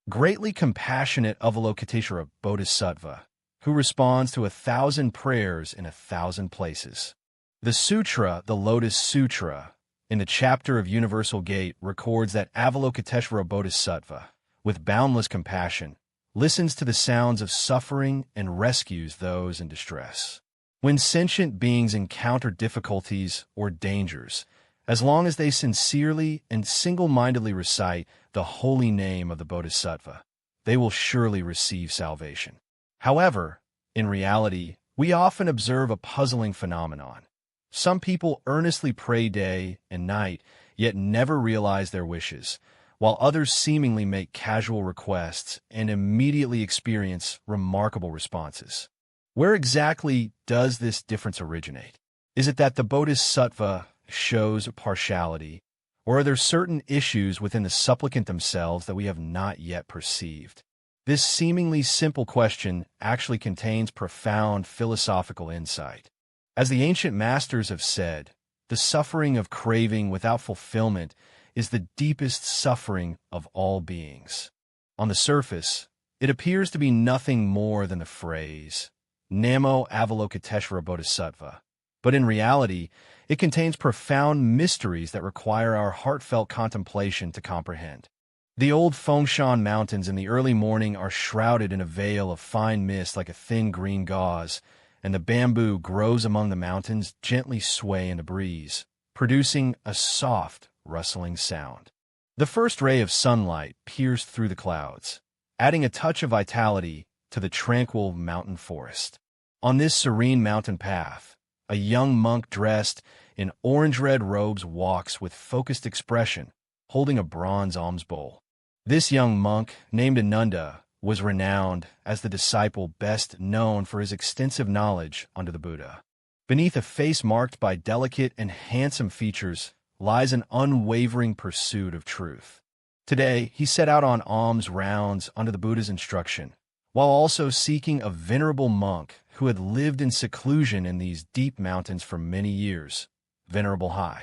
greatly compassionate Avalokiteshvara Bodhisattva, who responds to 1,000 prayers in 1,000 places. The sutra, the Lotus Sutra, in the chapter of Universal Gate, records that Avalokiteshvara Bodhisattva, with boundless compassion, listens to the sounds of suffering and rescues those in distress. When sentient beings encounter difficulties or dangers, as long as they sincerely and single-mindedly recite the holy name of the Bodhisattva, they will surely receive salvation. However, in reality, we often observe a puzzling phenomenon. Some people earnestly pray day and night, yet never realize their wishes, while others seemingly make casual requests and immediately experience remarkable responses. Where exactly does this difference originate? Is it that the Bodhisattva shows partiality, or are there certain issues within the supplicant themselves that we have not yet perceived? This seemingly simple question actually contains profound philosophical insight. As the ancient masters have said, the suffering of craving without fulfillment is the deepest suffering of all beings. On the surface, it appears to be nothing more than the phrase, Namo Avalokiteshvara Bodhisattva, but in reality, it contains profound mysteries that require our heartfelt contemplation to comprehend. The old Fengshan mountains in the early morning are shrouded in a veil of fine mist like a thin green gauze, and the bamboo grows among the mountains, gently sway in the breeze, producing a soft, rustling sound. The first ray of sunlight pierced through the clouds, adding a touch of vitality to the tranquil mountain forest. On this serene mountain path, a young monk dressed in orange-red robes walks with focused expression, holding a bronze alms bowl. This young monk, named Ananda, was renowned as the disciple best known for his extensive knowledge under the Buddha. Beneath a face marked by delicate and handsome features lies an unwavering pursuit of truth. Today, he set out on alms rounds under the Buddha's instruction, while also seeking a venerable monk who had lived in seclusion in these deep mountains for many years, Venerable Zhihai.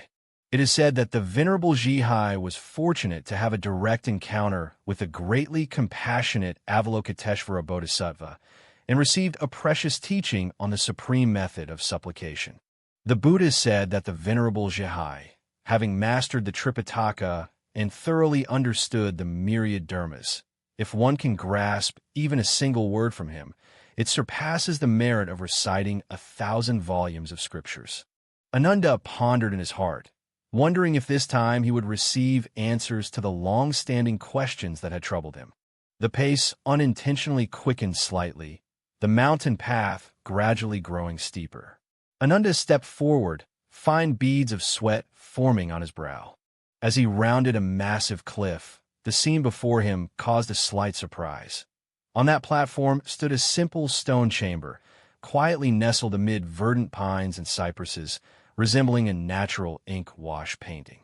It is said that the Venerable Zhihai was fortunate to have a direct encounter with the greatly compassionate Avalokiteshvara Bodhisattva and received a precious teaching on the supreme method of supplication. The Buddha said that the Venerable Zhihai, having mastered the Tripitaka and thoroughly understood the myriad dharmas, if one can grasp even a single word from him, it surpasses the merit of reciting 1,000 volumes of scriptures. Ananda pondered in his heart, wondering if this time he would receive answers to the long-standing questions that had troubled him. The pace unintentionally quickened slightly, the mountain path gradually growing steeper. Ananda stepped forward, fine beads of sweat forming on his brow. As he rounded a massive cliff, the scene before him caused a slight surprise. On that platform stood a simple stone chamber, quietly nestled amid verdant pines and cypresses, resembling a natural ink wash painting.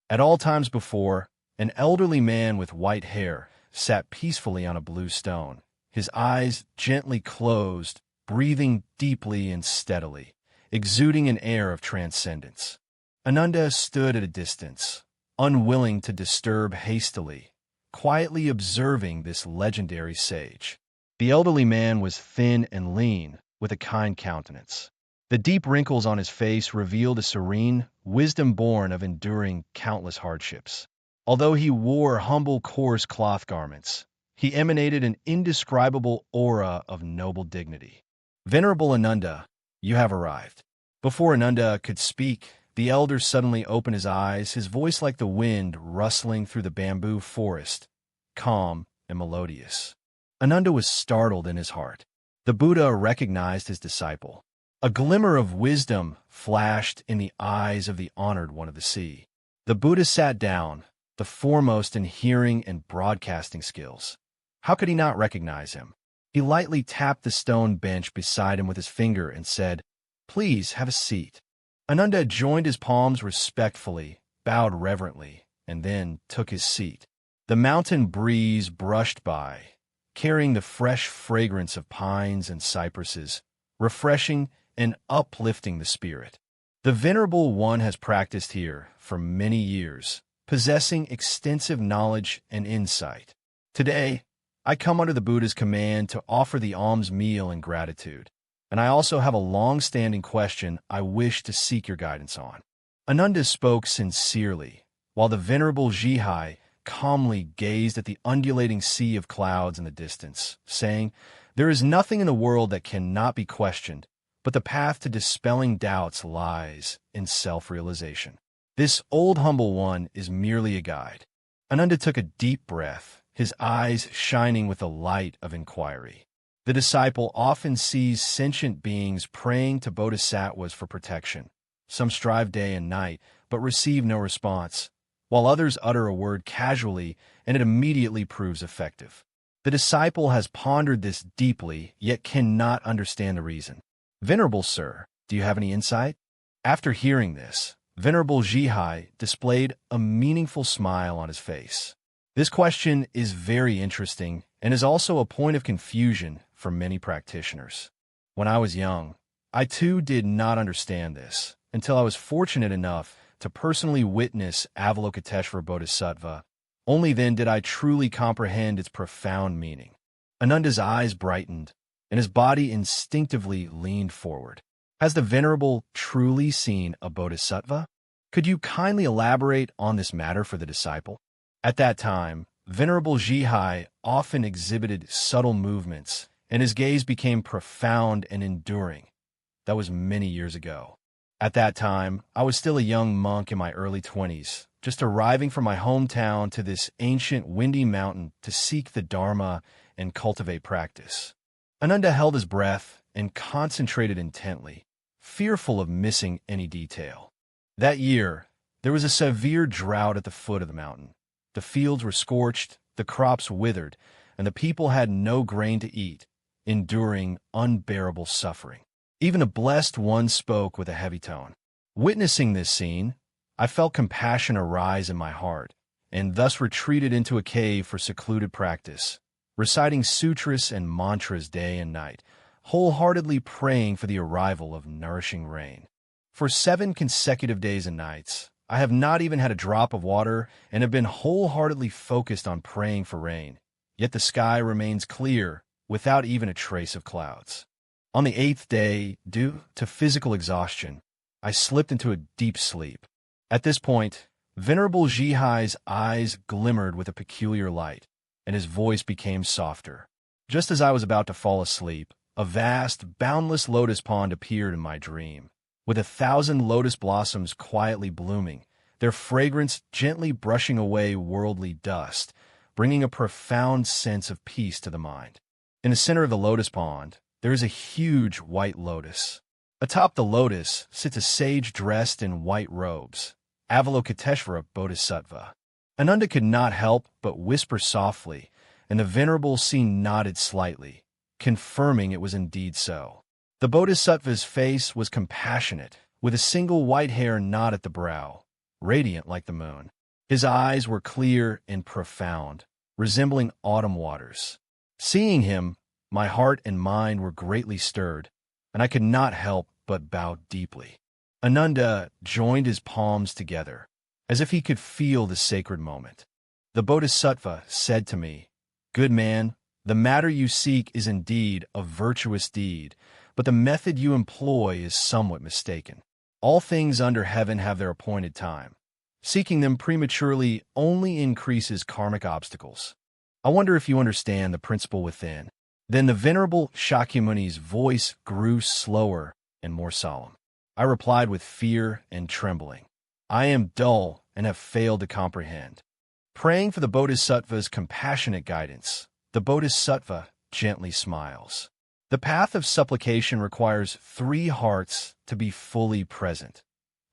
At all times before, an elderly man with white hair sat peacefully on a blue stone, his eyes gently closed, breathing deeply and steadily, exuding an air of transcendence. Ananda stood at a distance, unwilling to disturb hastily, quietly observing this legendary sage. The elderly man was thin and lean, with a kind countenance. The deep wrinkles on his face revealed a serene wisdom born of enduring countless hardships. Although he wore humble, coarse cloth garments, he emanated an indescribable aura of noble dignity. Venerable Ananda, you have arrived. Before Ananda could speak, the elder suddenly opened his eyes, his voice like the wind rustling through the bamboo forest, calm and melodious. Ananda was startled in his heart. The Buddha recognized his disciple. A glimmer of wisdom flashed in the eyes of the honored one of the sea. The Buddha sat down, the foremost in hearing and broadcasting skills. How could he not recognize him? He lightly tapped the stone bench beside him with his finger and said, "Please have a seat." Ananda joined his palms respectfully, bowed reverently, and then took his seat. The mountain breeze brushed by, carrying the fresh fragrance of pines and cypresses, refreshing and uplifting the spirit. The Venerable One has practiced here for many years, possessing extensive knowledge and insight. Today, I come under the Buddha's command to offer the alms meal in gratitude, and I also have a long-standing question I wish to seek your guidance on." Ananda spoke sincerely, while the Venerable Zhihai calmly gazed at the undulating sea of clouds in the distance, saying, "There is nothing in the world that cannot be questioned, but the path to dispelling doubts lies in self-realization. This old humble one is merely a guide." Ananda took a deep breath, his eyes shining with the light of inquiry. The disciple often sees sentient beings praying to bodhisattvas for protection. Some strive day and night, but receive no response, while others utter a word casually and it immediately proves effective. The disciple has pondered this deeply, yet cannot understand the reason. "Venerable Sir, do you have any insight?" After hearing this, Venerable Zhihai displayed a meaningful smile on his face. This question is very interesting and is also a point of confusion for many practitioners. When I was young, I too did not understand this until I was fortunate enough to personally witness Avalokiteshvara Bodhisattva. Only then did I truly comprehend its profound meaning. Ananda's eyes brightened, and his body instinctively leaned forward. "Has the Venerable truly seen a bodhisattva? Could you kindly elaborate on this matter for the disciple?" At that time, Venerable Zhihai often exhibited subtle movements, and his gaze became profound and enduring. That was many years ago. At that time, I was still a young monk in my early 20s, just arriving from my hometown to this ancient windy mountain to seek the Dharma and cultivate practice. Ananda held his breath and concentrated intently, fearful of missing any detail. That year, there was a severe drought at the foot of the mountain. The fields were scorched, the crops withered, and the people had no grain to eat, enduring unbearable suffering. Even a blessed one spoke with a heavy tone. Witnessing this scene, I felt compassion arise in my heart, and thus retreated into a cave for secluded practice, reciting sutras and mantras day and night, wholeheartedly praying for the arrival of nourishing rain. For 7 consecutive days and nights, I have not even had a drop of water and have been wholeheartedly focused on praying for rain, yet the sky remains clear without even a trace of clouds. On the 8th day, due to physical exhaustion, I slipped into a deep sleep. At this point, Venerable Zhihai's eyes glimmered with a peculiar light, and his voice became softer. Just as I was about to fall asleep, a vast, boundless lotus pond appeared in my dream, with 1,000 lotus blossoms quietly blooming, their fragrance gently brushing away worldly dust, bringing a profound sense of peace to the mind. In the center of the lotus pond, there is a huge white lotus. Atop the lotus sits a sage dressed in white robes, Avalokiteshvara Bodhisattva. Ananda could not help but whisper softly, and the Venerable scene nodded slightly, confirming it was indeed so. The Bodhisattva's face was compassionate, with a single white hair knot at the brow, radiant like the moon. His eyes were clear and profound, resembling autumn waters. Seeing him, my heart and mind were greatly stirred, and I could not help but bow deeply. Ananda joined his palms together, as if he could feel the sacred moment. The Bodhisattva said to me, "Good man, the matter you seek is indeed a virtuous deed, but the method you employ is somewhat mistaken. All things under heaven have their appointed time. Seeking them prematurely only increases karmic obstacles. I wonder if you understand the principle within." Then the Venerable Shakyamuni's voice grew slower and more solemn. I replied with fear and trembling, "I am dull and have failed to comprehend." Praying for the Bodhisattva's compassionate guidance, the Bodhisattva gently smiles. The path of supplication requires 3 hearts to be fully present.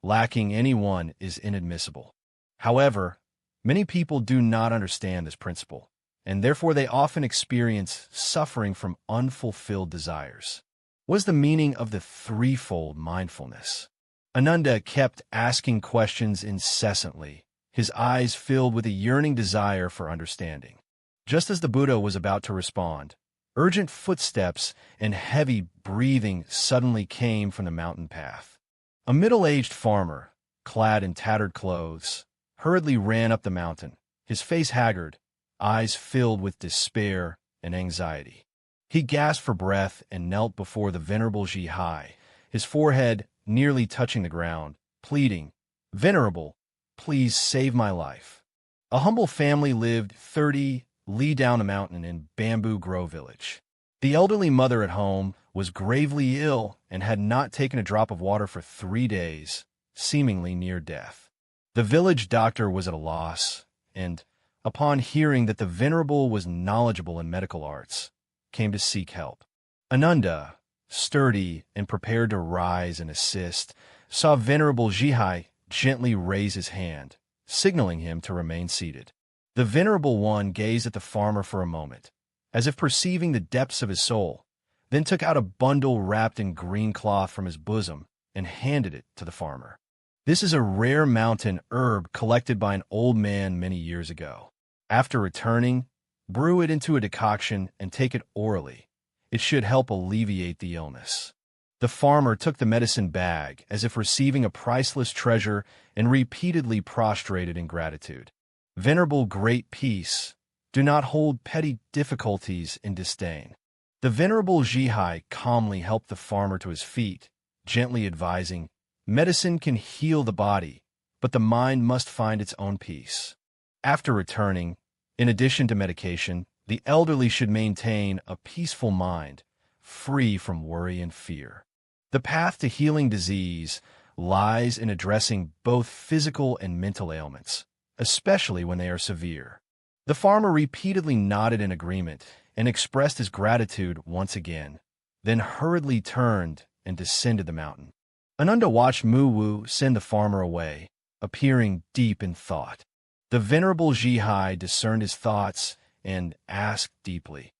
Lacking any one is inadmissible. However, many people do not understand this principle, and therefore they often experience suffering from unfulfilled desires. What is the meaning of the threefold mindfulness? Ananda kept asking questions incessantly, his eyes filled with a yearning desire for understanding. Just as the Buddha was about to respond, urgent footsteps and heavy breathing suddenly came from the mountain path. A middle-aged farmer, clad in tattered clothes, hurriedly ran up the mountain, his face haggard, eyes filled with despair and anxiety. He gasped for breath and knelt before the Venerable Zhihai, his forehead nearly touching the ground, pleading, "Venerable, please save my life." A humble family lived 30 li down a mountain in Bamboo Grove Village. The elderly mother at home was gravely ill and had not taken a drop of water for 3 days, seemingly near death. The village doctor was at a loss, and, upon hearing that the Venerable was knowledgeable in medical arts, came to seek help. Ananda, sturdy and prepared to rise and assist, saw Venerable Zhihai gently raise his hand, signaling him to remain seated. The Venerable One gazed at the farmer for a moment, as if perceiving the depths of his soul, then took out a bundle wrapped in green cloth from his bosom and handed it to the farmer. "This is a rare mountain herb collected by an old man many years ago. After returning, brew it into a decoction and take it orally. It should help alleviate the illness." The farmer took the medicine bag as if receiving a priceless treasure and repeatedly prostrated in gratitude. "Venerable Great Peace, do not hold petty difficulties in disdain." The Venerable Zhihai calmly helped the farmer to his feet, gently advising, "Medicine can heal the body, but the mind must find its own peace." After returning, in addition to medication, the elderly should maintain a peaceful mind, free from worry and fear. The path to healing disease lies in addressing both physical and mental ailments, especially when they are severe. The farmer repeatedly nodded in agreement and expressed his gratitude once again, then hurriedly turned and descended the mountain. Ananda watched Mu send the farmer away, appearing deep in thought. The Venerable Zhihai discerned his thoughts and asked deeply,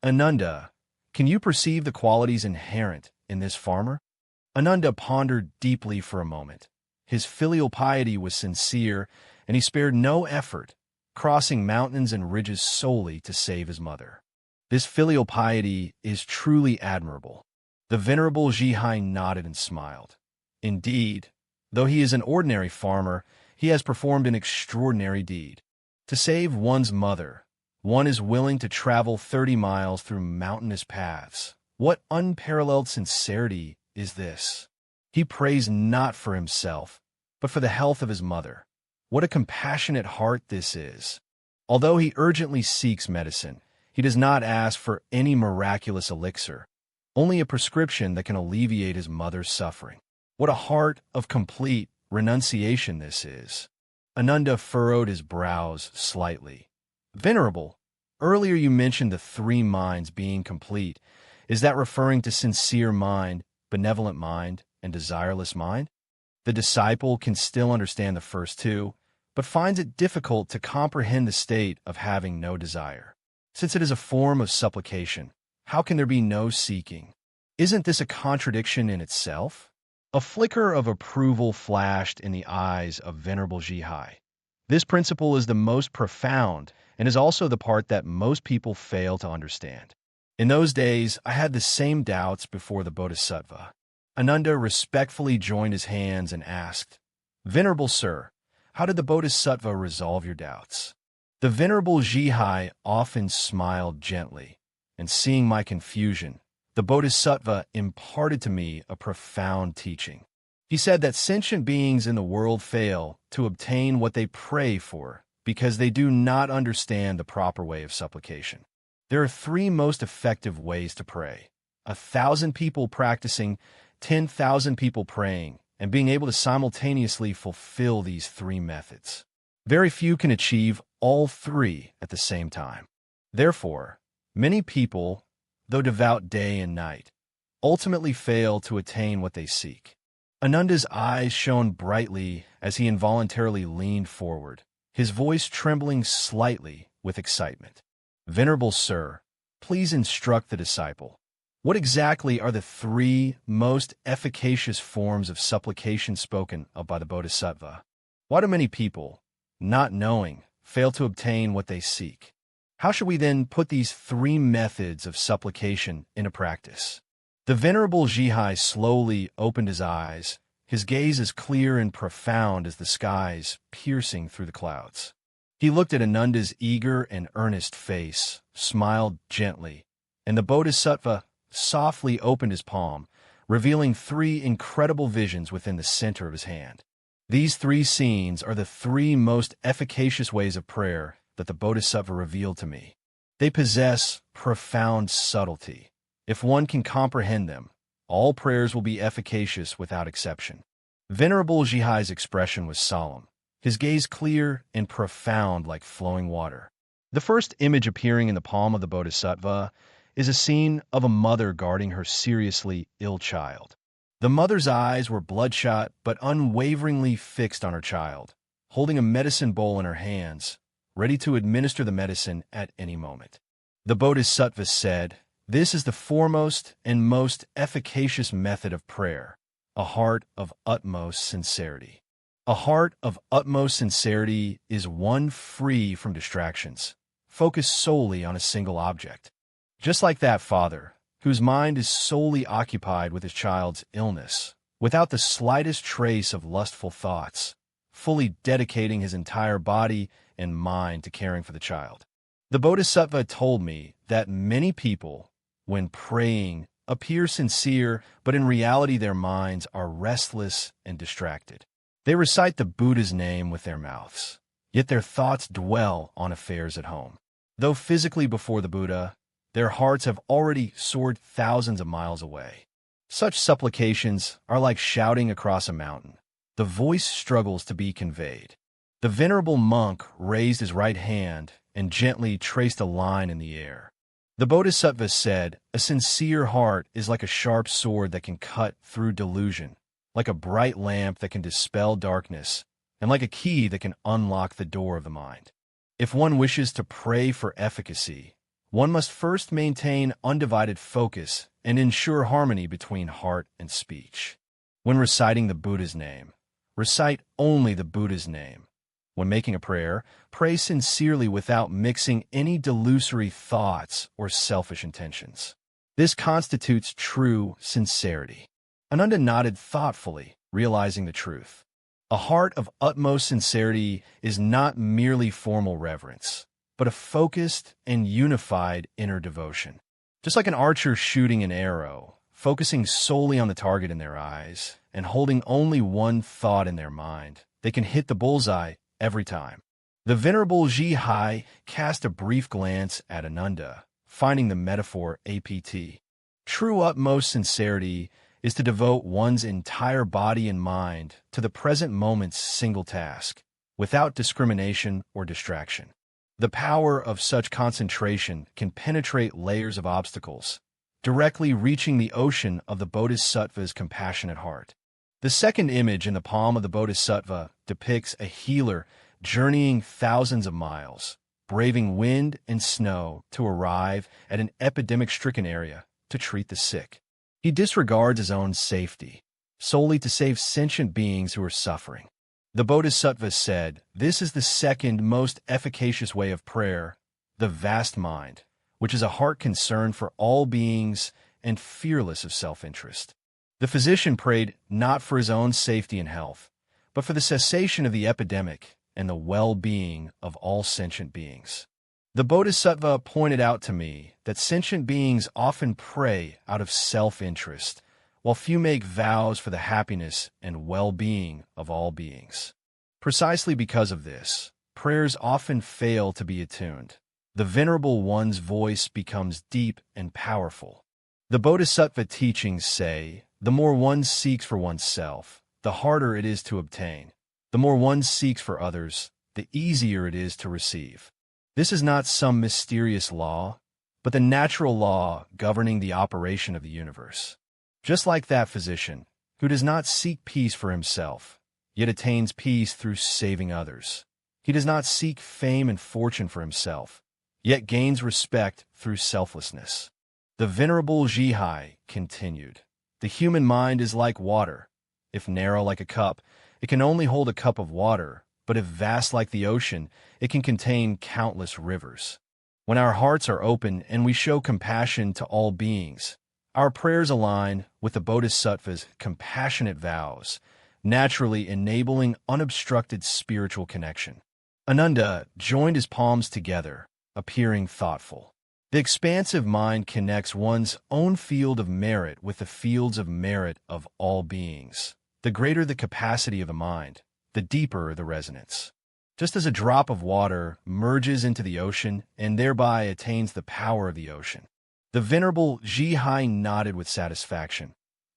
"Ananda, can you perceive the qualities inherent in this farmer?" Ananda pondered deeply for a moment. His filial piety was sincere, and he spared no effort, crossing mountains and ridges solely to save his mother. This filial piety is truly admirable. The Venerable Zhihai nodded and smiled. Indeed, though he is an ordinary farmer, he has performed an extraordinary deed. To save one's mother, one is willing to travel 30 miles through mountainous paths. What unparalleled sincerity is this? He prays not for himself, but for the health of his mother. What a compassionate heart this is. Although he urgently seeks medicine, he does not ask for any miraculous elixir, only a prescription that can alleviate his mother's suffering. What a heart of complete renunciation this is. Ananda furrowed his brows slightly. "Venerable, earlier you mentioned the 3 minds being complete. Is that referring to sincere mind, benevolent mind, and desireless mind?" The disciple can still understand the first 2, but finds it difficult to comprehend the state of having no desire. Since it is a form of supplication, how can there be no seeking? Isn't this a contradiction in itself? A flicker of approval flashed in the eyes of Venerable Zhihai. This principle is the most profound and is also the part that most people fail to understand. In those days, I had the same doubts before the Bodhisattva. Ananda respectfully joined his hands and asked, "Venerable Sir, how did the Bodhisattva resolve your doubts?" The Venerable Zhihai often smiled gently, and seeing my confusion, the Bodhisattva imparted to me a profound teaching. He said that sentient beings in the world fail to obtain what they pray for because they do not understand the proper way of supplication. There are 3 most effective ways to pray: 1,000 people practicing, 10,000 people praying, and being able to simultaneously fulfill these 3 methods. Very few can achieve all 3 at the same time. Therefore, many people, though devout day and night, ultimately fail to attain what they seek. Ananda's eyes shone brightly as he involuntarily leaned forward, his voice trembling slightly with excitement. "Venerable Sir, please instruct the disciple. What exactly are the 3 most efficacious forms of supplication spoken of by the Bodhisattva? Why do many people, not knowing, fail to obtain what they seek? How should we then put these 3 methods of supplication into practice?" The Venerable Zhihai slowly opened his eyes, his gaze as clear and profound as the skies piercing through the clouds. He looked at Ananda's eager and earnest face, smiled gently, and the Bodhisattva softly opened his palm, revealing 3 incredible visions within the center of his hand. These 3 scenes are the 3 most efficacious ways of prayer that the Bodhisattva revealed to me. They possess profound subtlety. If one can comprehend them, all prayers will be efficacious without exception. Venerable Zhihai's expression was solemn, his gaze clear and profound like flowing water. The first image appearing in the palm of the Bodhisattva is a scene of a mother guarding her seriously ill child. The mother's eyes were bloodshot but unwaveringly fixed on her child, holding a medicine bowl in her hands, ready to administer the medicine at any moment. The Bodhisattva said, "This is the foremost and most efficacious method of prayer, a heart of utmost sincerity." A heart of utmost sincerity is one free from distractions, focused solely on a single object. Just like that father, whose mind is solely occupied with his child's illness, without the slightest trace of lustful thoughts, fully dedicating his entire body and mind to caring for the child. The Bodhisattva told me that many people, when praying, appear sincere, but in reality their minds are restless and distracted. They recite the Buddha's name with their mouths, yet their thoughts dwell on affairs at home. Though physically before the Buddha, their hearts have already soared thousands of miles away. Such supplications are like shouting across a mountain. The voice struggles to be conveyed. The venerable monk raised his right hand and gently traced a line in the air. The Bodhisattva said, "A sincere heart is like a sharp sword that can cut through delusion, like a bright lamp that can dispel darkness, and like a key that can unlock the door of the mind." If one wishes to pray for efficacy, one must first maintain undivided focus and ensure harmony between heart and speech. When reciting the Buddha's name, recite only the Buddha's name. When making a prayer, pray sincerely without mixing any delusory thoughts or selfish intentions. This constitutes true sincerity. Ananda nodded thoughtfully, realizing the truth. A heart of utmost sincerity is not merely formal reverence, but a focused and unified inner devotion. Just like an archer shooting an arrow, focusing solely on the target in their eyes and holding only one thought in their mind, they can hit the bullseye every time. The Venerable Zhihai cast a brief glance at Ananda, finding the metaphor apt. True utmost sincerity is to devote one's entire body and mind to the present moment's single task, without discrimination or distraction. The power of such concentration can penetrate layers of obstacles, directly reaching the ocean of the Bodhisattva's compassionate heart. The second image in the palm of the Bodhisattva depicts a healer journeying thousands of miles, braving wind and snow to arrive at an epidemic-stricken area to treat the sick. He disregards his own safety, solely to save sentient beings who are suffering. The Bodhisattva said, "This is the second most efficacious way of prayer, the vast mind, which is a heart concerned for all beings and fearless of self-interest." The physician prayed not for his own safety and health, but for the cessation of the epidemic and the well-being of all sentient beings. The Bodhisattva pointed out to me that sentient beings often pray out of self-interest, while few make vows for the happiness and well-being of all beings. Precisely because of this, prayers often fail to be attuned. The Venerable One's voice becomes deep and powerful. The Bodhisattva teachings say, the more one seeks for oneself, the harder it is to obtain. The more one seeks for others, the easier it is to receive. This is not some mysterious law, but the natural law governing the operation of the universe. Just like that physician, who does not seek peace for himself, yet attains peace through saving others. He does not seek fame and fortune for himself, yet gains respect through selflessness. The Venerable Zhihai continued, "The human mind is like water. If narrow like a cup, it can only hold a cup of water, but if vast like the ocean, it can contain countless rivers. When our hearts are open and we show compassion to all beings, our prayers align with the Bodhisattva's compassionate vows, naturally enabling unobstructed spiritual connection." Ananda joined his palms together, appearing thoughtful. The expansive mind connects one's own field of merit with the fields of merit of all beings. The greater the capacity of the mind, the deeper the resonance. Just as a drop of water merges into the ocean and thereby attains the power of the ocean. The Venerable Zhihai nodded with satisfaction.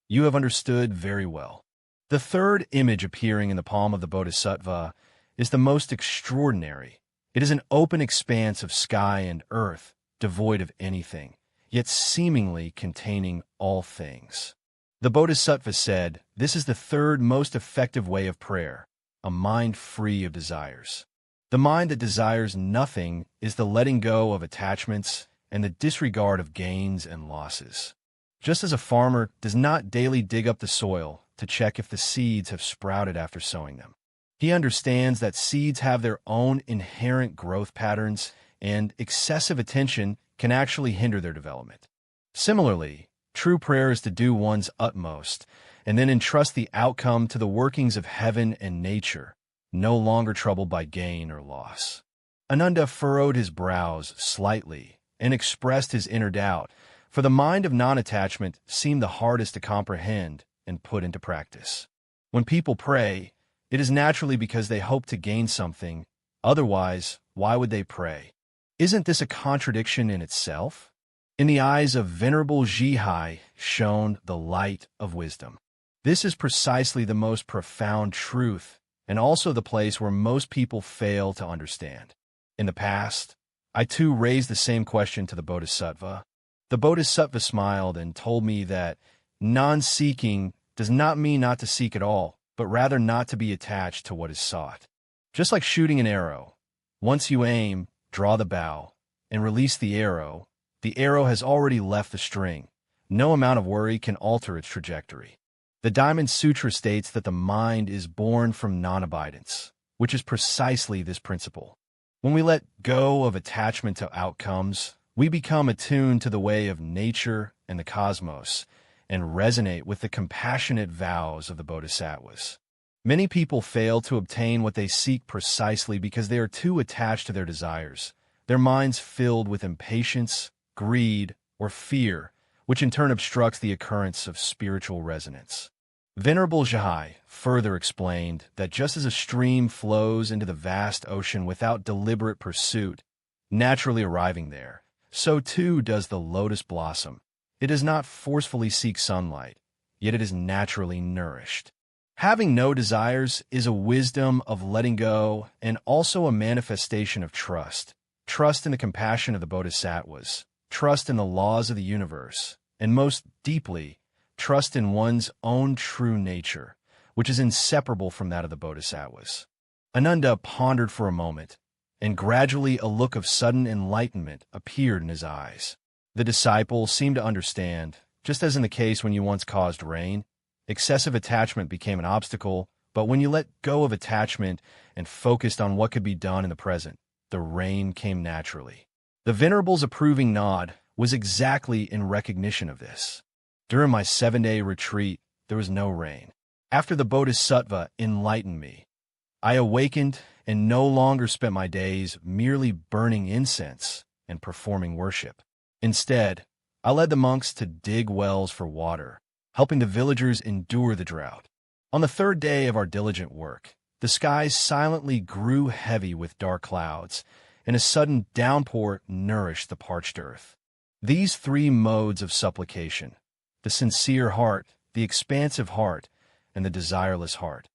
You have understood very well. The third image appearing in the palm of the Bodhisattva is the most extraordinary. It is an open expanse of sky and earth, devoid of anything, yet seemingly containing all things. The Bodhisattva said, "This is the third most effective way of prayer, a mind free of desires." The mind that desires nothing is the letting go of attachments and the disregard of gains and losses. Just as a farmer does not daily dig up the soil to check if the seeds have sprouted after sowing them, he understands that seeds have their own inherent growth patterns and excessive attention can actually hinder their development. Similarly, true prayer is to do one's utmost and then entrust the outcome to the workings of heaven and nature, no longer troubled by gain or loss. Ananda furrowed his brows slightly and expressed his inner doubt, for the mind of non-attachment seemed the hardest to comprehend and put into practice. When people pray, it is naturally because they hope to gain something. Otherwise, why would they pray? Isn't this a contradiction in itself? In the eyes of Venerable Zhihai shone the light of wisdom. This is precisely the most profound truth, and also the place where most people fail to understand. In the past, I too raised the same question to the Bodhisattva. The Bodhisattva smiled and told me that non-seeking does not mean not to seek at all, but rather not to be attached to what is sought. Just like shooting an arrow, once you aim, draw the bow, and release the arrow has already left the string. No amount of worry can alter its trajectory. The Diamond Sutra states that the mind is born from non-abidance, which is precisely this principle. When we let go of attachment to outcomes, we become attuned to the way of nature and the cosmos, and resonate with the compassionate vows of the Bodhisattvas. Many people fail to obtain what they seek precisely because they are too attached to their desires, their minds filled with impatience, greed, or fear, which in turn obstructs the occurrence of spiritual resonance. Venerable Zhihai further explained that just as a stream flows into the vast ocean without deliberate pursuit, naturally arriving there, so too does the lotus blossom. It does not forcefully seek sunlight, yet it is naturally nourished. Having no desires is a wisdom of letting go and also a manifestation of trust. Trust in the compassion of the Bodhisattvas, trust in the laws of the universe, and most deeply, trust in one's own true nature, which is inseparable from that of the Bodhisattvas. Ananda pondered for a moment, and gradually a look of sudden enlightenment appeared in his eyes. The disciple seemed to understand, just as in the case when you once caused rain, excessive attachment became an obstacle, but when you let go of attachment and focused on what could be done in the present, the rain came naturally. The Venerable's approving nod was exactly in recognition of this. During my 7-day retreat, there was no rain. After the Bodhisattva enlightened me, I awakened and no longer spent my days merely burning incense and performing worship. Instead, I led the monks to dig wells for water, helping the villagers endure the drought. On the 3rd day of our diligent work, the skies silently grew heavy with dark clouds, and a sudden downpour nourished the parched earth. These 3 modes of supplication, the sincere heart, the expansive heart, and the desireless heart,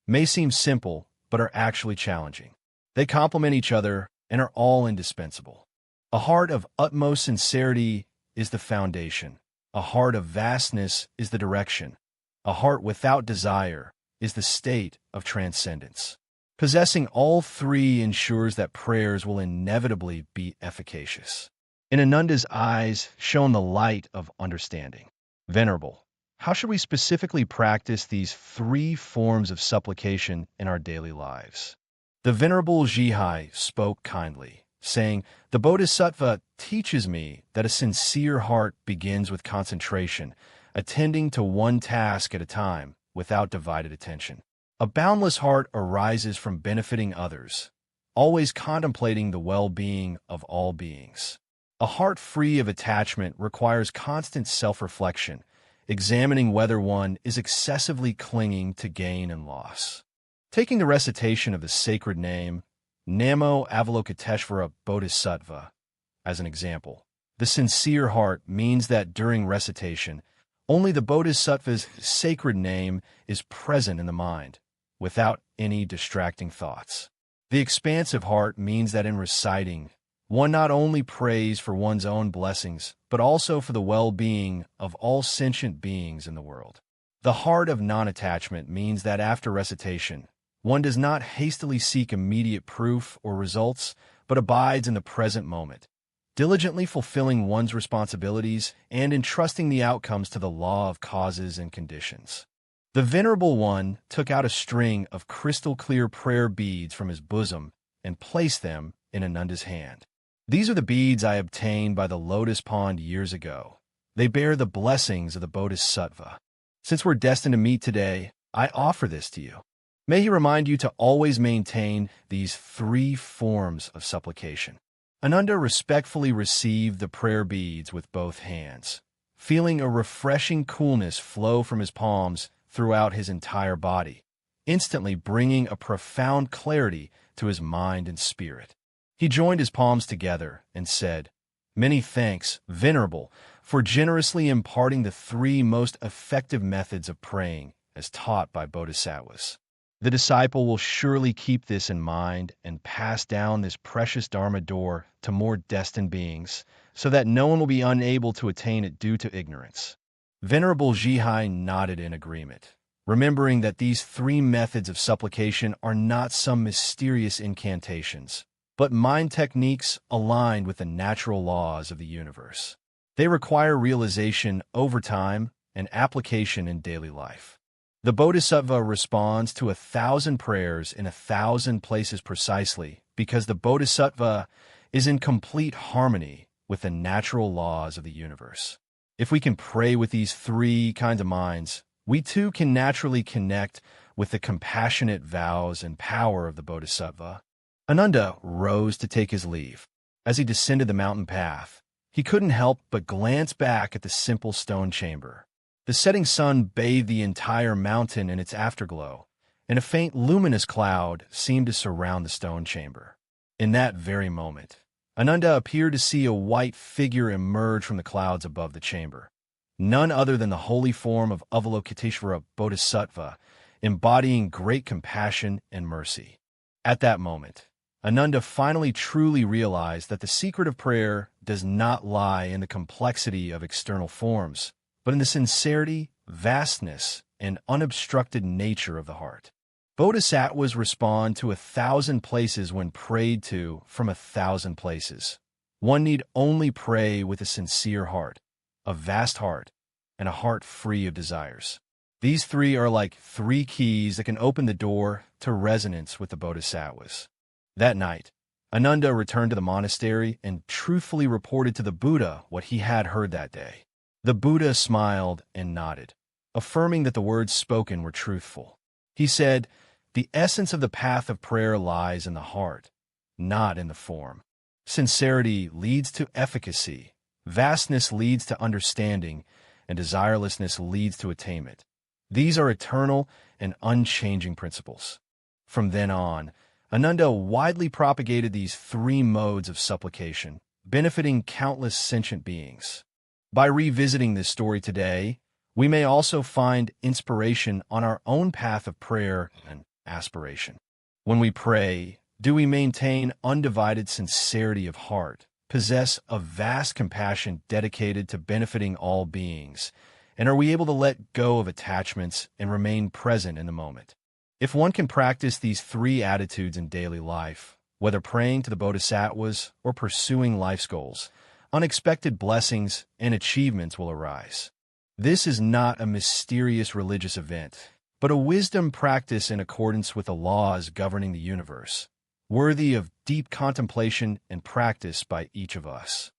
may seem simple, but are actually challenging. They complement each other and are all indispensable. A heart of utmost sincerity is the foundation. A heart of vastness is the direction. A heart without desire is the state of transcendence. Possessing all 3 ensures that prayers will inevitably be efficacious. In Ananda's eyes shone the light of understanding. Venerable, how should we specifically practice these 3 forms of supplication in our daily lives? The Venerable Zhihai spoke kindly, saying, "The Bodhisattva teaches me that a sincere heart begins with concentration, attending to one task at a time without divided attention. A boundless heart arises from benefiting others, always contemplating the well-being of all beings. A heart free of attachment requires constant self-reflection, examining whether one is excessively clinging to gain and loss. Taking the recitation of the sacred name, Namo Avalokiteshvara Bodhisattva, as an example, the sincere heart means that during recitation, only the Bodhisattva's sacred name is present in the mind, without any distracting thoughts. The expansive heart means that in reciting, one not only prays for one's own blessings, but also for the well-being of all sentient beings in the world. The heart of non-attachment means that after recitation, one does not hastily seek immediate proof or results, but abides in the present moment, diligently fulfilling one's responsibilities and entrusting the outcomes to the law of causes and conditions. The Venerable One took out a string of crystal-clear prayer beads from his bosom and placed them in Ananda's hand. "These are the beads I obtained by the lotus pond years ago. They bear the blessings of the Bodhisattva. Since we're destined to meet today, I offer this to you. May he remind you to always maintain these 3 forms of supplication." Ananda respectfully received the prayer beads with both hands, feeling a refreshing coolness flow from his palms throughout his entire body, instantly bringing a profound clarity to his mind and spirit. He joined his palms together and said, "Many thanks, Venerable, for generously imparting the 3 most effective methods of praying as taught by Bodhisattvas. The disciple will surely keep this in mind and pass down this precious Dharma door to more destined beings, so that no one will be unable to attain it due to ignorance." Venerable Zhihai nodded in agreement, remembering that these 3 methods of supplication are not some mysterious incantations, but mind techniques aligned with the natural laws of the universe. They require realization over time and application in daily life. The Bodhisattva responds to 1,000 prayers in 1,000 places precisely because the Bodhisattva is in complete harmony with the natural laws of the universe. If we can pray with these 3 kinds of minds, we too can naturally connect with the compassionate vows and power of the Bodhisattva. Ananda rose to take his leave. As he descended the mountain path, he couldn't help but glance back at the simple stone chamber. The setting sun bathed the entire mountain in its afterglow, and a faint luminous cloud seemed to surround the stone chamber. In that very moment, Ananda appeared to see a white figure emerge from the clouds above the chamber, none other than the holy form of Avalokiteshvara Bodhisattva, embodying great compassion and mercy. At that moment, Ananda finally truly realized that the secret of prayer does not lie in the complexity of external forms, but in the sincerity, vastness, and unobstructed nature of the heart. Bodhisattvas respond to 1,000 places when prayed to from 1,000 places. One need only pray with a sincere heart, a vast heart, and a heart free of desires. These 3 are like 3 keys that can open the door to resonance with the Bodhisattvas. That night, Ananda returned to the monastery and truthfully reported to the Buddha what he had heard that day. The Buddha smiled and nodded, affirming that the words spoken were truthful. He said, "The essence of the path of prayer lies in the heart, not in the form. Sincerity leads to efficacy, vastness leads to understanding, and desirelessness leads to attainment. These are eternal and unchanging principles." From then on, Ananda widely propagated these 3 modes of supplication, benefiting countless sentient beings. By revisiting this story today, we may also find inspiration on our own path of prayer and aspiration. When we pray, do we maintain undivided sincerity of heart, possess a vast compassion dedicated to benefiting all beings, and are we able to let go of attachments and remain present in the moment? If one can practice these 3 attitudes in daily life, whether praying to the Bodhisattvas or pursuing life's goals, unexpected blessings and achievements will arise. This is not a mysterious religious event, but a wisdom practice in accordance with the laws governing the universe, worthy of deep contemplation and practice by each of us.